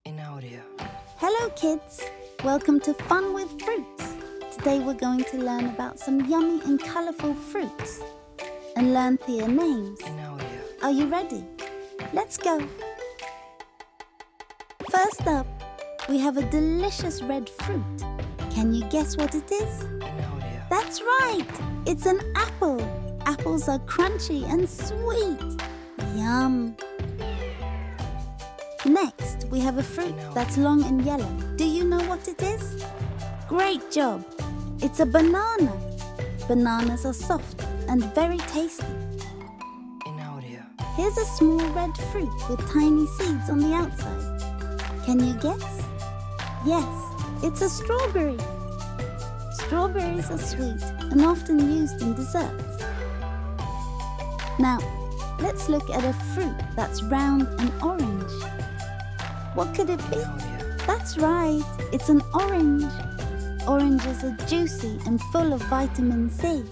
in audio. Hello kids! Welcome to Fun with Fruits. Today we're going to learn about some yummy and colourful fruits and learn their names. In audio. Are you ready? Let's go! First up, we have a delicious red fruit. Can you guess what it is? In audio. That's right! It's an apple. Apples are crunchy and sweet. Yum! Next, we have a fruit that's long and yellow. Do you know what it is? Great job! It's a banana. Bananas are soft and very tasty. In audio. Here's a small red fruit with tiny seeds on the outside. Can you guess? Yes, it's a strawberry. Strawberries are sweet and often used in desserts. Now, let's look at a fruit that's round and orange. What could it be? That's right, it's an orange. Oranges are juicy and full of vitamin C.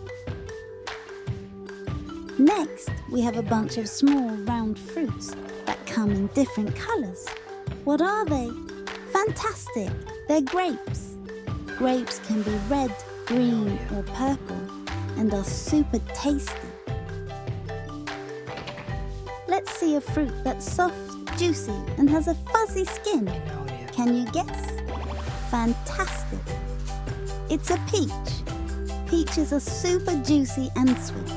Next, we have a bunch of small round fruits that come in different colors. What are they? Fantastic! They're grapes. Grapes can be red, green or purple and are super tasty. Let's see a fruit that's soft, juicy and has a fuzzy skin. In audio. Can you guess? Fantastic! It's a peach. Peaches are super juicy and sweet.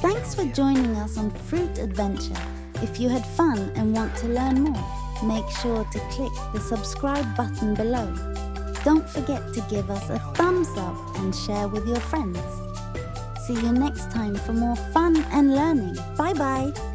Thanks for joining us on Fruit Adventure. If you had fun and want to learn more, make sure to click the subscribe button below. Don't forget to give us a thumbs up and share with your friends. See you next time for more fun and learning. Bye bye!